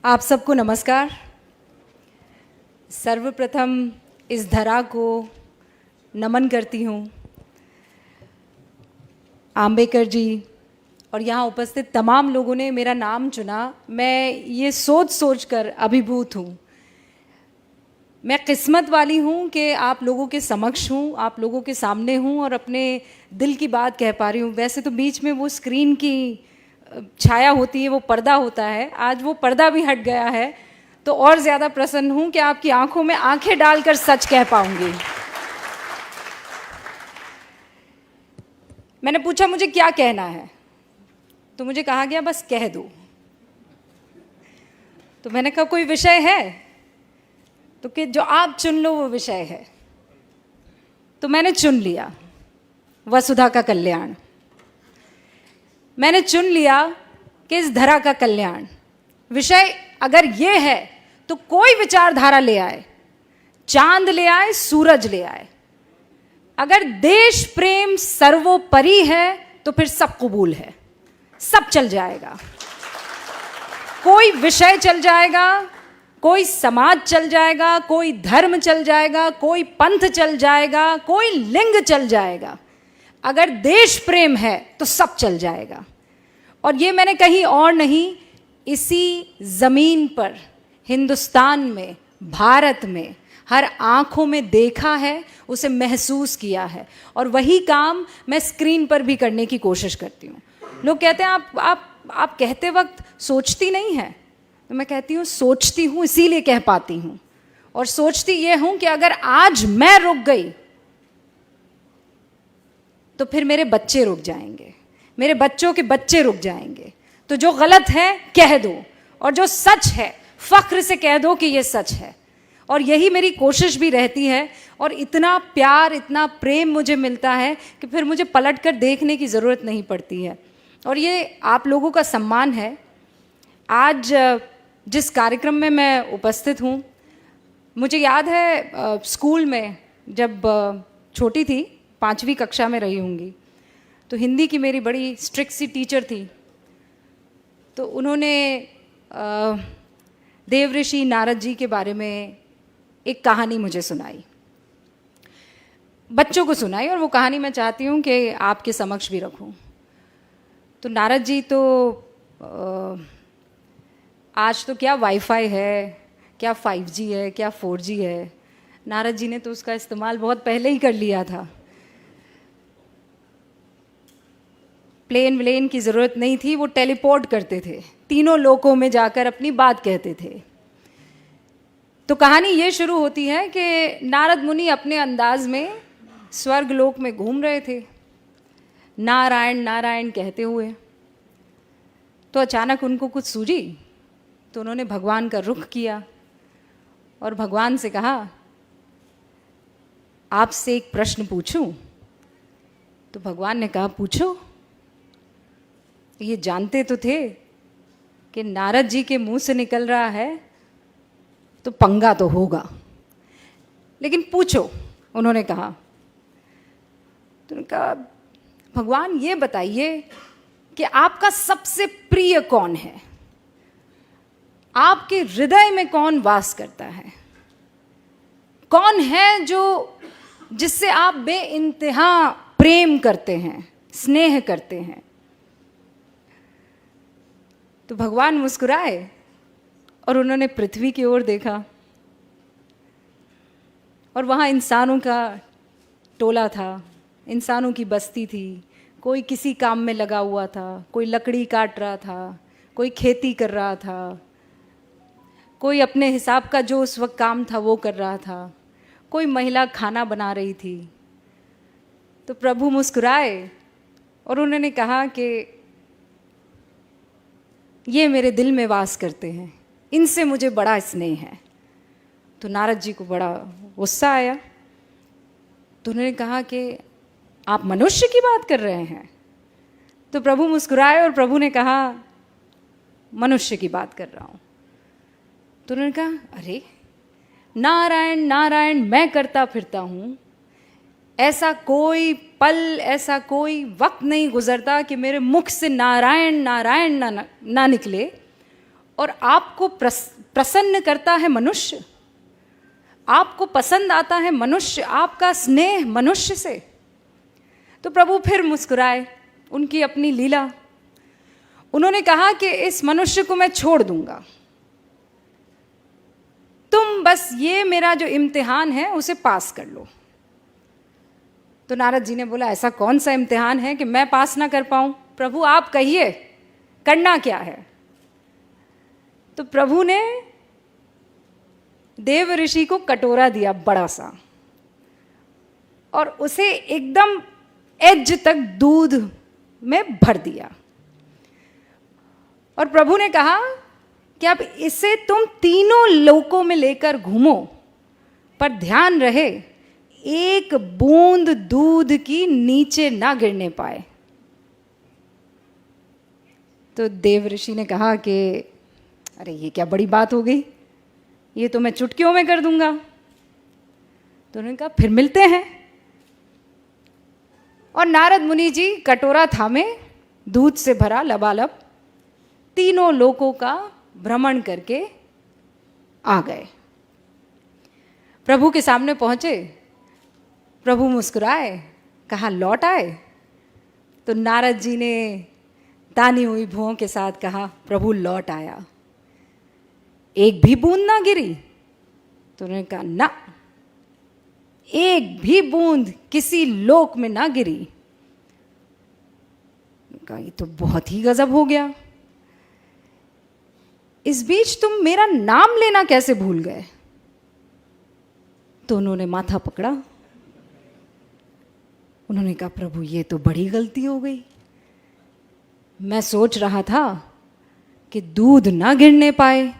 आप सबको नमस्कार। सर्वप्रथम इस धरा को नमन करती हूँ। आम्बेडकर जी और यहाँ उपस्थित तमाम लोगों ने मेरा नाम चुना, मैं ये सोच सोच कर अभिभूत हूँ। मैं किस्मत वाली हूँ कि आप लोगों के समक्ष हूँ, आप लोगों के सामने हूँ और अपने दिल की बात कह पा रही हूँ। वैसे तो बीच में वो स्क्रीन की छाया होती है, वो पर्दा होता है, आज वो पर्दा भी हट गया है, तो और ज़्यादा प्रसन्न हूँ कि आपकी आंखों में आंखें डालकर सच कह पाऊंगी। मैंने पूछा मुझे क्या कहना है, तो मुझे कहा गया बस कह दो। तो मैंने कहा कोई विषय है, तो कि जो आप चुन लो वो विषय है। तो मैंने चुन लिया वसुधा का कल्याण। मैंने चुन लिया कि इस धरा का कल्याण विषय अगर ये है तो कोई विचारधारा ले आए, चांद ले आए, सूरज ले आए, अगर देश प्रेम सर्वोपरि है तो फिर सब कबूल है, सब चल जाएगा। कोई विषय चल जाएगा, कोई समाज चल जाएगा, कोई धर्म चल जाएगा, कोई पंथ चल जाएगा, कोई लिंग चल जाएगा। अगर देश प्रेम है तो सब चल जाएगा। और ये मैंने कहीं और नहीं, इसी ज़मीन पर, हिंदुस्तान में, भारत में हर आँखों में देखा है, उसे महसूस किया है, और वही काम मैं स्क्रीन पर भी करने की कोशिश करती हूँ। लोग कहते हैं आप कहते वक्त सोचती नहीं हैं, तो मैं कहती हूँ सोचती हूँ, इसीलिए कह पाती हूँ। और सोचती ये हूँ कि अगर आज मैं रुक गई तो फिर मेरे बच्चे रुक जाएंगे, मेरे बच्चों के बच्चे रुक जाएंगे। तो जो गलत है कह दो, और जो सच है फख्र से कह दो कि ये सच है। और यही मेरी कोशिश भी रहती है। और इतना प्यार, इतना प्रेम मुझे मिलता है कि फिर मुझे पलट कर देखने की ज़रूरत नहीं पड़ती है। और ये आप लोगों का सम्मान है। आज जिस कार्यक्रम में मैं उपस्थित हूँ, मुझे याद है स्कूल में जब छोटी थी, 5वीं कक्षा में रही होंगी, तो हिंदी की मेरी बड़ी स्ट्रिक्ट सी टीचर थी। तो उन्होंने देवऋषि नारद जी के बारे में एक कहानी मुझे सुनाई, बच्चों को सुनाई, और वो कहानी मैं चाहती हूँ कि आपके समक्ष भी रखूँ। तो नारद जी तो आज तो क्या वाईफाई है, क्या 5G है, क्या 4G है, नारद जी ने तो उसका इस्तेमाल बहुत पहले ही कर लिया था। प्लेन व्लेन की ज़रूरत नहीं थी, वो टेलीपोर्ट करते थे, तीनों लोकों में जाकर अपनी बात कहते थे। तो कहानी ये शुरू होती है कि नारद मुनि अपने अंदाज में स्वर्ग लोक में घूम रहे थे, नारायण नारायण कहते हुए। तो अचानक उनको कुछ सूझी, तो उन्होंने भगवान का रुख किया और भगवान से कहा, आपसे एक प्रश्न पूछूं? तो भगवान ने कहा पूछो। ये जानते तो थे कि नारद जी के मुंह से निकल रहा है तो पंगा तो होगा, लेकिन पूछो, उन्होंने कहा। तो उन्होंने कहा, भगवान ये बताइए कि आपका सबसे प्रिय कौन है, आपके हृदय में कौन वास करता है, कौन है जो जिससे आप बेइंतहा प्रेम करते हैं, स्नेह करते हैं। तो भगवान मुस्कुराए और उन्होंने पृथ्वी की ओर देखा, और वहाँ इंसानों का टोला था, इंसानों की बस्ती थी। कोई किसी काम में लगा हुआ था, कोई लकड़ी काट रहा था, कोई खेती कर रहा था, कोई अपने हिसाब का जो उस वक्त काम था वो कर रहा था, कोई महिला खाना बना रही थी। तो प्रभु मुस्कुराए और उन्होंने कहा कि ये मेरे दिल में वास करते हैं, इनसे मुझे बड़ा स्नेह है। तो नारद जी को बड़ा गुस्सा आया। तो उन्होंने कहा कि आप मनुष्य की बात कर रहे हैं? तो प्रभु मुस्कुराए और प्रभु ने कहा, मनुष्य की बात कर रहा हूँ। तो उन्होंने कहा, अरे नारायण नारायण मैं करता फिरता हूँ, ऐसा कोई पल, ऐसा कोई वक्त नहीं गुजरता कि मेरे मुख से नारायण नारायण ना निकले। और आपको प्रसन्न करता है मनुष्य, आपको पसंद आता है मनुष्य, आपका स्नेह मनुष्य से। तो प्रभु फिर मुस्कुराए, उनकी अपनी लीला। उन्होंने कहा कि इस मनुष्य को मैं छोड़ दूंगा, तुम बस ये मेरा जो इम्तिहान है उसे पास कर लो। तो नारद जी ने बोला, ऐसा कौन सा इम्तिहान है कि मैं पास ना कर पाऊं? प्रभु आप कहिए, करना क्या है? तो प्रभु ने देव ऋषि को कटोरा दिया बड़ा सा, और उसे एकदम एज तक दूध में भर दिया। और प्रभु ने कहा कि अब इसे तुम तीनों लोकों में लेकर घूमो, पर ध्यान रहे एक बूंद दूध की नीचे ना गिरने पाए। तो देव ऋषि ने कहा कि अरे ये क्या बड़ी बात हो गई, ये तो मैं चुटकियों में कर दूंगा। तो उन्होंने कहा फिर मिलते हैं। और नारद मुनि जी कटोरा थामे, दूध से भरा लबालब, तीनों लोकों का भ्रमण करके आ गए। प्रभु के सामने पहुंचे, प्रभु मुस्कुराए, कहा लौट आए? तो नारद जी ने तानी हुई भुओं के साथ कहा, प्रभु लौट आया, एक भी बूंद ना गिरी? तो उन्होंने कहा ना, एक भी बूंद किसी लोक में ना गिरी। कहा ये तो बहुत ही गजब हो गया, इस बीच तुम मेरा नाम लेना कैसे भूल गए? तो उन्होंने माथा पकड़ा, उन्होंने कहा प्रभु ये तो बड़ी गलती हो गई, मैं सोच रहा था कि दूध ना गिरने पाए,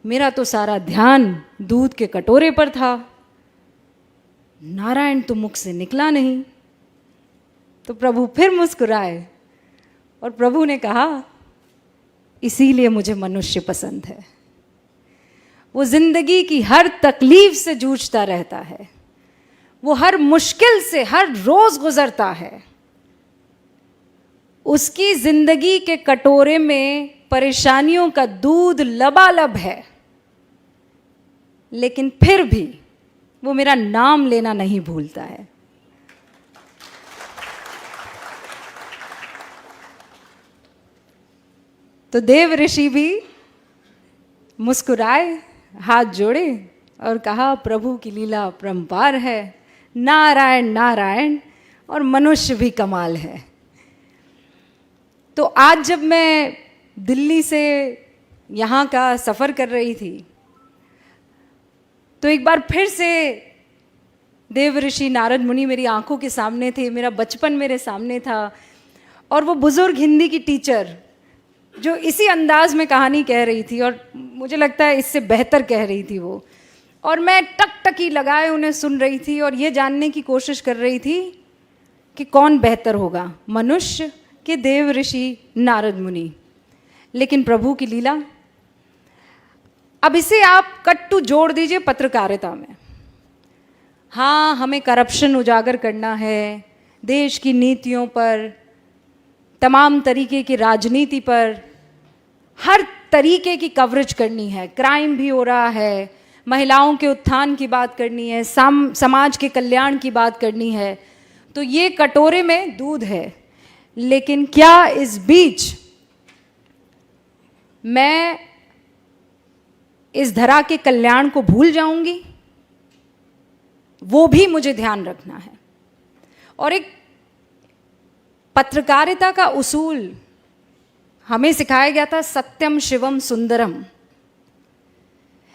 मेरा तो सारा ध्यान दूध के कटोरे पर था, नारायण तो मुख से निकला नहीं। तो प्रभु फिर मुस्कुराए और प्रभु ने कहा इसीलिए मुझे मनुष्य पसंद है। वो जिंदगी की हर तकलीफ से जूझता रहता है, वो हर मुश्किल से हर रोज गुजरता है, उसकी जिंदगी के कटोरे में परेशानियों का दूध लबालब है, लेकिन फिर भी वो मेरा नाम लेना नहीं भूलता है। तो देव ऋषि भी मुस्कुराए, हाथ जोड़े और कहा प्रभु की लीला परंपार है, नारायण नारायण, और मनुष्य भी कमाल है। तो आज जब मैं दिल्ली से यहाँ का सफ़र कर रही थी, तो एक बार फिर से देव ऋषि नारद मुनि मेरी आंखों के सामने थे, मेरा बचपन मेरे सामने था, और वो बुज़ुर्ग हिंदी की टीचर जो इसी अंदाज में कहानी कह रही थी, और मुझे लगता है इससे बेहतर कह रही थी वो, और मैं टकटकी लगाए उन्हें सुन रही थी और ये जानने की कोशिश कर रही थी कि कौन बेहतर होगा, मनुष्य कि देव ऋषि नारद मुनि। लेकिन प्रभु की लीला। अब इसे आप कट्टू जोड़ दीजिए पत्रकारिता में। हाँ, हमें करप्शन उजागर करना है, देश की नीतियों पर, तमाम तरीके की राजनीति पर, हर तरीके की कवरेज करनी है, क्राइम भी हो रहा है, महिलाओं के उत्थान की बात करनी है, समाज के कल्याण की बात करनी है। तो ये कटोरे में दूध है, लेकिन क्या इस बीच मैं इस धरा के कल्याण को भूल जाऊंगी? वो भी मुझे ध्यान रखना है। और एक पत्रकारिता का उसूल हमें सिखाया गया था, सत्यम शिवम सुंदरम।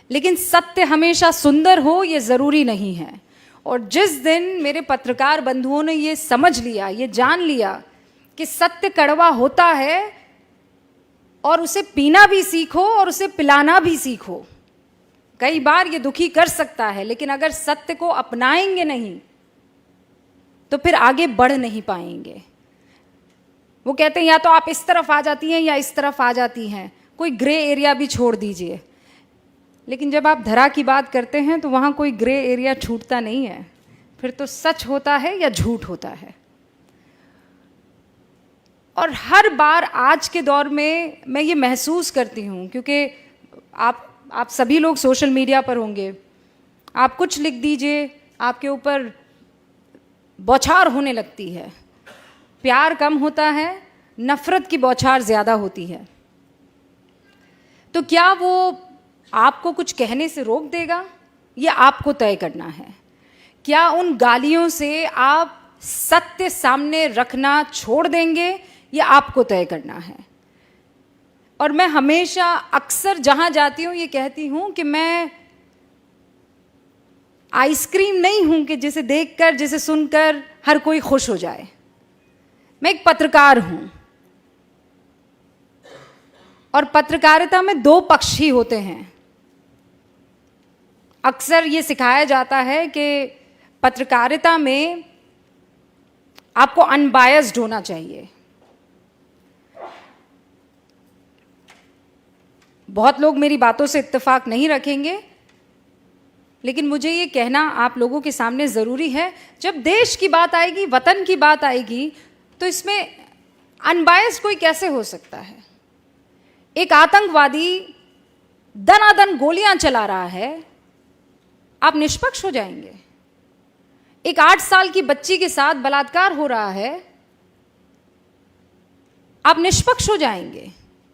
लेकिन सत्य हमेशा सुंदर हो ये ज़रूरी नहीं है। और जिस दिन मेरे पत्रकार बंधुओं ने ये समझ लिया, ये जान लिया कि सत्य कड़वा होता है और उसे पीना भी सीखो और उसे पिलाना भी सीखो। कई बार ये दुखी कर सकता है, लेकिन अगर सत्य को अपनाएंगे नहीं तो फिर आगे बढ़ नहीं पाएंगे। वो कहते हैं या तो आप इस तरफ आ जाती हैं या इस तरफ आ जाती हैं, कोई ग्रे एरिया भी छोड़ दीजिए। लेकिन जब आप धरा की बात करते हैं तो वहाँ कोई ग्रे एरिया छूटता नहीं है, फिर तो सच होता है या झूठ होता है। और हर बार आज के दौर में मैं ये महसूस करती हूँ, क्योंकि आप सभी लोग सोशल मीडिया पर होंगे, आप कुछ लिख दीजिए, आपके ऊपर बौछार होने लगती है। प्यार कम होता है, नफ़रत की बौछार ज़्यादा होती है। तो क्या वो आपको कुछ कहने से रोक देगा? ये आपको तय करना है। क्या उन गालियों से आप सत्य सामने रखना छोड़ देंगे? ये आपको तय करना है। और मैं हमेशा अक्सर जहाँ जाती हूँ ये कहती हूँ कि मैं आइसक्रीम नहीं हूँ कि जिसे देखकर, जिसे सुनकर हर कोई खुश हो जाए। मैं एक पत्रकार हूँ और पत्रकारिता में दो पक्ष ही होते हैं। अक्सर ये सिखाया जाता है कि पत्रकारिता में आपको अनबायस्ड होना चाहिए। बहुत लोग मेरी बातों से इत्तेफाक नहीं रखेंगे, लेकिन मुझे ये कहना आप लोगों के सामने ज़रूरी है। जब देश की बात आएगी, वतन की बात आएगी, तो इसमें अनबायस्ड कोई कैसे हो सकता है? एक आतंकवादी दनादन गोलियां चला रहा है, आप निष्पक्ष हो जाएंगे? एक 8 साल की बच्ची के साथ बलात्कार हो रहा है, आप निष्पक्ष हो जाएंगे?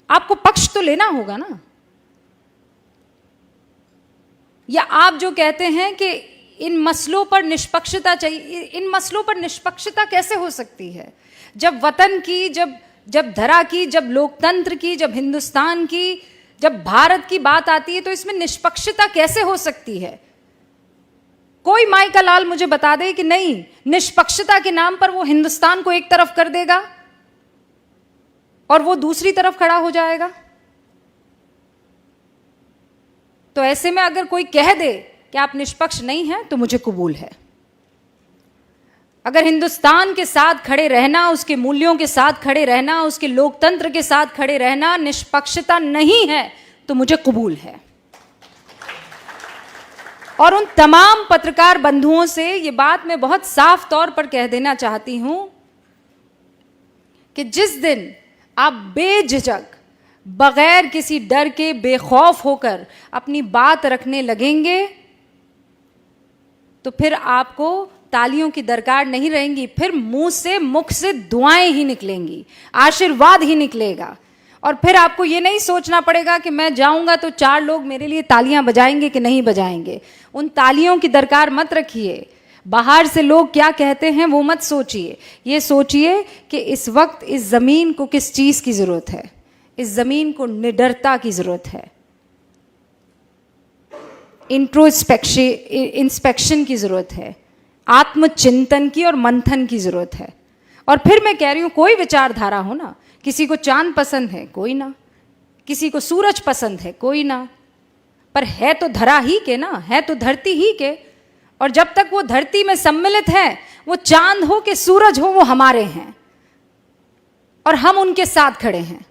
आपको पक्ष तो लेना होगा ना। या आप जो कहते हैं कि इन मसलों पर निष्पक्षता चाहिए, इन मसलों पर निष्पक्षता कैसे हो सकती है? जब वतन की, जब धरा की, जब लोकतंत्र की, जब हिंदुस्तान की, जब भारत की बात आती है, तो इसमें निष्पक्षता कैसे हो सकती है? कोई माई का लाल मुझे बता दे कि नहीं, निष्पक्षता के नाम पर वो हिंदुस्तान को एक तरफ कर देगा और वो दूसरी तरफ खड़ा हो जाएगा। तो ऐसे में अगर कोई कह दे कि आप निष्पक्ष नहीं हैं, तो मुझे कबूल है। अगर हिंदुस्तान के साथ खड़े रहना, उसके मूल्यों के साथ खड़े रहना, उसके लोकतंत्र के साथ खड़े रहना निष्पक्षता नहीं है, तो मुझे कबूल है। और उन तमाम पत्रकार बंधुओं से ये बात मैं बहुत साफ तौर पर कह देना चाहती हूं कि जिस दिन आप बेझिझक, बगैर किसी डर के, बेखौफ होकर अपनी बात रखने लगेंगे, तो फिर आपको तालियों की दरकार नहीं रहेंगी। फिर मुख से दुआएं ही निकलेंगी, आशीर्वाद ही निकलेगा। और फिर आपको ये नहीं सोचना पड़ेगा कि मैं जाऊंगा तो 4 लोग मेरे लिए तालियां बजाएंगे कि नहीं बजाएंगे। उन तालियों की दरकार मत रखिए। बाहर से लोग क्या कहते हैं वो मत सोचिए। ये सोचिए कि इस वक्त इस ज़मीन को किस चीज़ की ज़रूरत है। इस ज़मीन को निडरता की ज़रूरत है, इंस्पेक्शन की ज़रूरत है, आत्मचिंतन की और मंथन की ज़रूरत है। और फिर मैं कह रही हूँ, कोई विचारधारा हो ना, किसी को चांद पसंद है, कोई ना, किसी को सूरज पसंद है, कोई ना, पर है तो धरा ही के ना, है तो धरती ही के। और जब तक वो धरती में सम्मिलित है, वो चांद हो कि सूरज हो, वो हमारे हैं और हम उनके साथ खड़े हैं।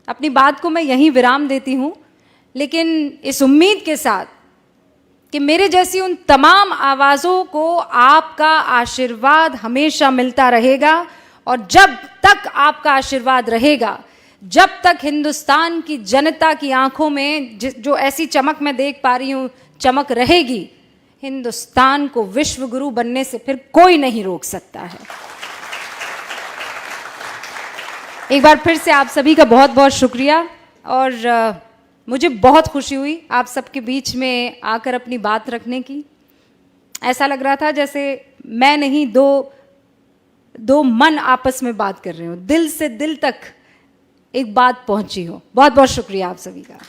अपनी बात को मैं यहीं विराम देती हूँ, लेकिन इस उम्मीद के साथ कि मेरे जैसी उन तमाम आवाज़ों को आपका आशीर्वाद हमेशा मिलता रहेगा। और जब तक आपका आशीर्वाद रहेगा, जब तक हिंदुस्तान की जनता की आंखों में जो ऐसी चमक मैं देख पा रही हूँ, चमक रहेगी, हिंदुस्तान को विश्व गुरु बनने से फिर कोई नहीं रोक सकता है। एक बार फिर से आप सभी का बहुत बहुत शुक्रिया। और मुझे बहुत खुशी हुई आप सबके बीच में आकर अपनी बात रखने की। ऐसा लग रहा था जैसे मैं नहीं, दो मन आपस में बात कर रहे हो, दिल से दिल तक एक बात पहुंची हो। बहुत बहुत शुक्रिया आप सभी का।